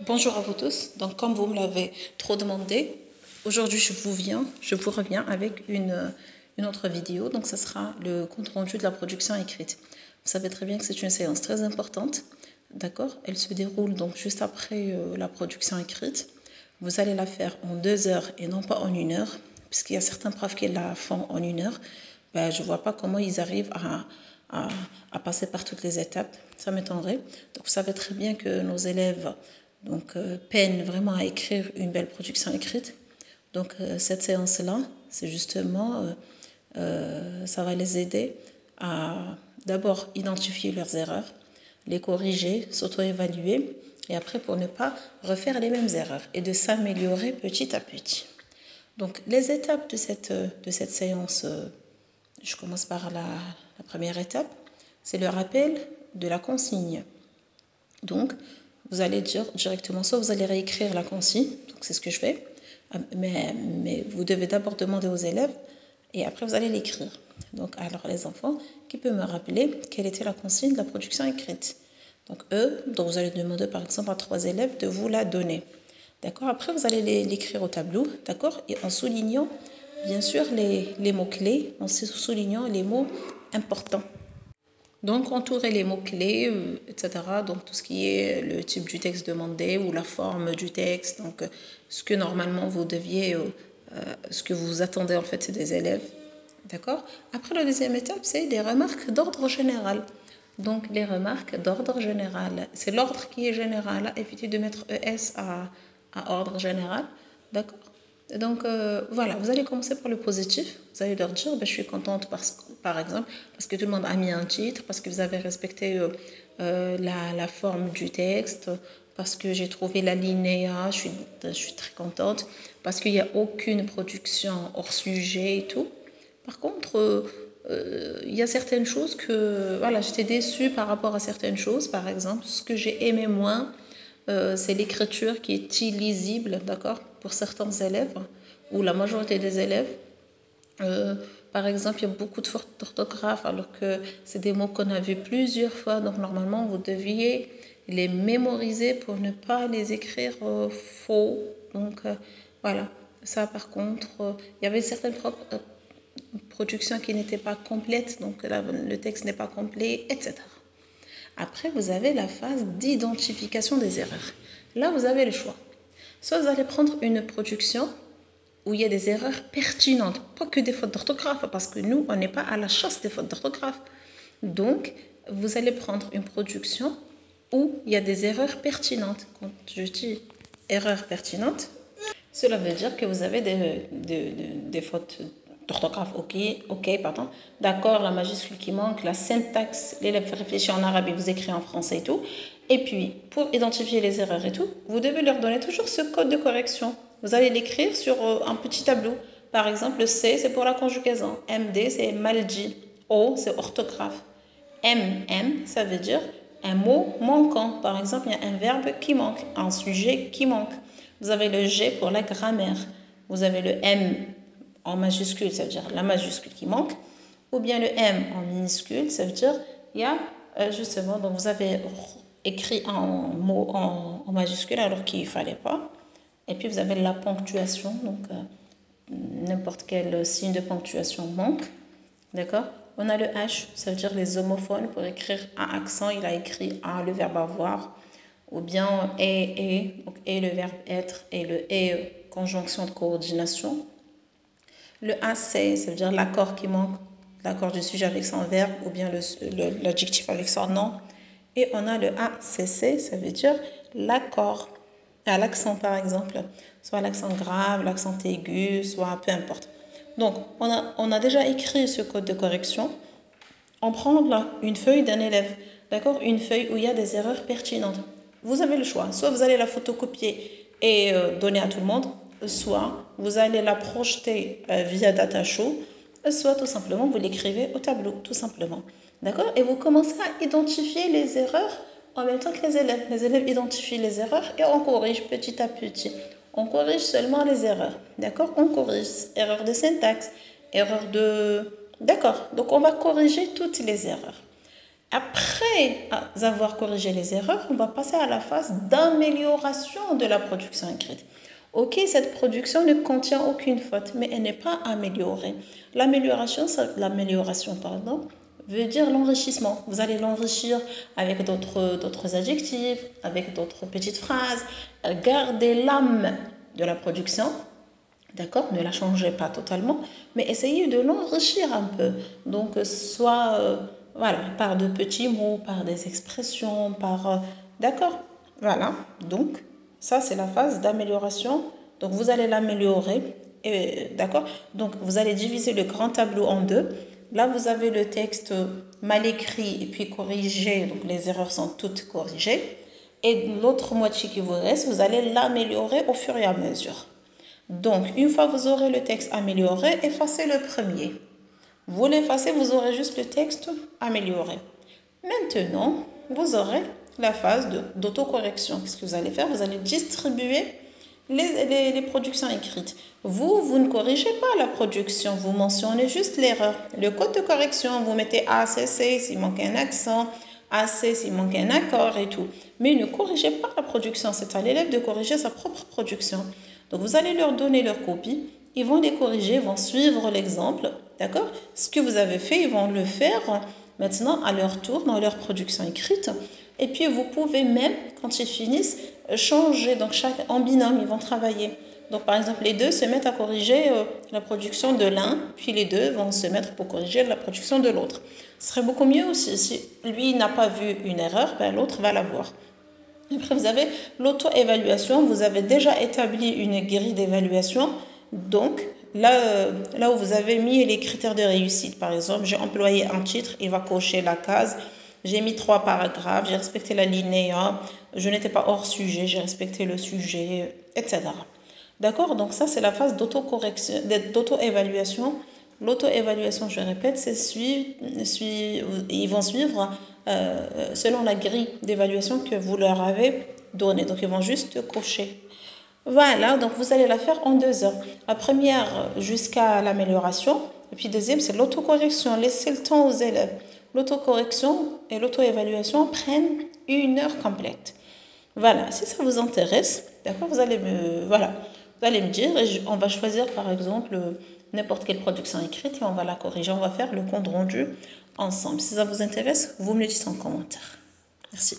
Bonjour à vous tous. Donc, comme vous me l'avez trop demandé, aujourd'hui je vous reviens avec une autre vidéo. Donc, ce sera le compte rendu de la production écrite. Vous savez très bien que c'est une séance très importante. D'accord? Elle se déroule donc juste après la production écrite. Vous allez la faire en 2 heures et non pas en 1 heure, puisqu'il y a certains profs qui la font en 1 heure. Ben, je ne vois pas comment ils arrivent à passer par toutes les étapes. Ça m'étonnerait. Donc, vous savez très bien que nos élèves peinent vraiment à écrire une belle production écrite. Donc, cette séance-là, c'est justement, ça va les aider à d'abord identifier leurs erreurs, les corriger, s'auto-évaluer, et après pour ne pas refaire les mêmes erreurs et de s'améliorer petit à petit. Donc, les étapes de cette séance, je commence par la première étape, c'est le rappel de la consigne. Donc, vous allez dire directement, soit vous allez réécrire la consigne, donc c'est ce que je fais, mais vous devez d'abord demander aux élèves et après vous allez l'écrire. Donc, alors les enfants, qui peut me rappeler quelle était la consigne de la production écrite? Donc, donc vous allez demander par exemple à 3 élèves de vous la donner. D'accord? Après, vous allez l'écrire au tableau, d'accord? Et en soulignant, bien sûr, les mots-clés, en soulignant les mots importants. Donc, entourer les mots-clés, etc. Donc, tout ce qui est le type du texte demandé ou la forme du texte. Donc, ce que normalement vous deviez, ce que vous attendez en fait des élèves. D'accord? Après, la deuxième étape, c'est des remarques d'ordre général. Donc, les remarques d'ordre général. C'est l'ordre qui est général. Évitez de mettre ES à ordre général. D'accord? Donc, voilà, vous allez commencer par le positif. Vous allez leur dire, je suis contente par exemple, parce que tout le monde a mis un titre, parce que vous avez respecté la forme du texte, parce que j'ai trouvé l'alinéa, je suis très contente, parce qu'il n'y a aucune production hors sujet et tout. Par contre, il y a certaines choses que, voilà, j'étais déçue par rapport à certaines choses. Par exemple, ce que j'ai aimé moins, c'est l'écriture qui est illisible, d'accord, pour certains élèves, ou la majorité des élèves. Par exemple, il y a beaucoup de fautes d'orthographe, alors que c'est des mots qu'on a vus plusieurs fois. Donc, normalement, vous deviez les mémoriser pour ne pas les écrire faux. Donc, voilà. Ça, par contre, il y avait certaines productions qui n'étaient pas complètes. Donc, là, le texte n'est pas complet, etc. Après, vous avez la phase d'identification des erreurs. Là, vous avez le choix. Soit vous allez prendre une production où il y a des erreurs pertinentes, pas que des fautes d'orthographe, parce que nous, on n'est pas à la chasse des fautes d'orthographe. Donc, vous allez prendre une production où il y a des erreurs pertinentes. Quand je dis erreurs pertinentes, cela veut dire que vous avez des fautes d'orthographe, pardon. D'accord, la majuscule qui manque, la syntaxe, l'élève réfléchit en arabe et vous écrit en français et tout. Et puis, pour identifier les erreurs et tout, vous devez leur donner toujours ce code de correction. Vous allez l'écrire sur un petit tableau. Par exemple, C, c'est pour la conjugaison. MD, c'est mal dit. O, c'est orthographe. MM, ça veut dire un mot manquant. Par exemple, il y a un verbe qui manque, un sujet qui manque. Vous avez le G pour la grammaire. Vous avez le M en majuscule, ça veut dire la majuscule qui manque. Ou bien le M en minuscule, ça veut dire il y a justement, donc vous avez écrit un mot en majuscule alors qu'il ne fallait pas. Et puis vous avez la ponctuation, donc n'importe quel signe de ponctuation manque. D'accord? On a le H, ça veut dire les homophones. Pour écrire un accent, il a écrit A, le verbe avoir. Ou bien donc et le verbe être, et le et, conjonction de coordination. Le AC, ça veut dire l'accord qui manque, l'accord du sujet avec son verbe, ou bien l'adjectif avec son nom. Et on a le ACC, ça veut dire l'accord à l'accent par exemple, soit l'accent grave, l'accent aigu, soit peu importe. Donc, on a déjà écrit ce code de correction. On prend là une feuille d'un élève, d'accord, une feuille où il y a des erreurs pertinentes. Vous avez le choix, soit vous allez la photocopier et donner à tout le monde, soit vous allez la projeter via DataShow, soit tout simplement vous l'écrivez au tableau, tout simplement. D'accord? Et vous commencez à identifier les erreurs en même temps que les élèves. Les élèves identifient les erreurs et on corrige petit à petit. On corrige seulement les erreurs. D'accord? On corrige erreur de syntaxe, erreur de... D'accord. Donc on va corriger toutes les erreurs. Après avoir corrigé les erreurs, on va passer à la phase d'amélioration de la production écrite. Ok, cette production ne contient aucune faute, mais elle n'est pas améliorée. L'amélioration, veut dire l'enrichissement. Vous allez l'enrichir avec d'autres adjectifs, avec d'autres petites phrases. Gardez l'âme de la production, d'accord? Ne la changez pas totalement, mais essayez de l'enrichir un peu. Donc, soit voilà, par de petits mots, par des expressions, par... d'accord? Voilà, donc ça c'est la phase d'amélioration. Donc, vous allez l'améliorer, d'accord? Donc, vous allez diviser le grand tableau en deux. Là, vous avez le texte mal écrit et puis corrigé, donc les erreurs sont toutes corrigées. Et l'autre moitié qui vous reste, vous allez l'améliorer au fur et à mesure. Donc, une fois que vous aurez le texte amélioré, effacez le premier. Vous l'effacez, vous aurez juste le texte amélioré. Maintenant, vous aurez la phase d'autocorrection. Qu'est-ce que vous allez faire? Vous allez distribuer les productions écrites. Vous ne corrigez pas la production, vous mentionnez juste l'erreur. Le code de correction, vous mettez ACC s'il manque un accent, AC s'il manque un accord et tout. Mais ne corrigez pas la production, c'est à l'élève de corriger sa propre production. Donc vous allez leur donner leur copie, ils vont les corriger, ils vont suivre l'exemple, d'accord? Ce que vous avez fait, ils vont le faire maintenant à leur tour dans leur production écrite. Et puis vous pouvez même, quand ils finissent, changer. Donc en binôme, ils vont travailler. Donc par exemple, les deux se mettent à corriger la production de l'un, puis les deux vont se mettre pour corriger la production de l'autre. Ce serait beaucoup mieux aussi. Si lui n'a pas vu une erreur, ben, l'autre va la voir. Après, vous avez l'auto-évaluation. Vous avez déjà établi une grille d'évaluation. Donc, là où vous avez mis les critères de réussite, par exemple, j'ai employé un titre, il va cocher la case. J'ai mis 3 paragraphes, j'ai respecté la linéa, je n'étais pas hors sujet, j'ai respecté le sujet, etc. D'accord? Donc ça, c'est la phase d'auto-correction, d'auto-évaluation. L'auto-évaluation, je répète, ils vont suivre selon la grille d'évaluation que vous leur avez donnée. Donc, ils vont juste cocher. Voilà, donc vous allez la faire en 2 heures. La première jusqu'à l'amélioration. Et puis deuxième, c'est l'autocorrection. Laissez le temps aux élèves. L'autocorrection et l'auto-évaluation prennent 1 heure complète. Voilà, si ça vous intéresse, d'accord, vous allez me dire et on va choisir par exemple n'importe quelle production écrite et on va la corriger. On va faire le compte rendu ensemble. Si ça vous intéresse, vous me le dites en commentaire. Merci.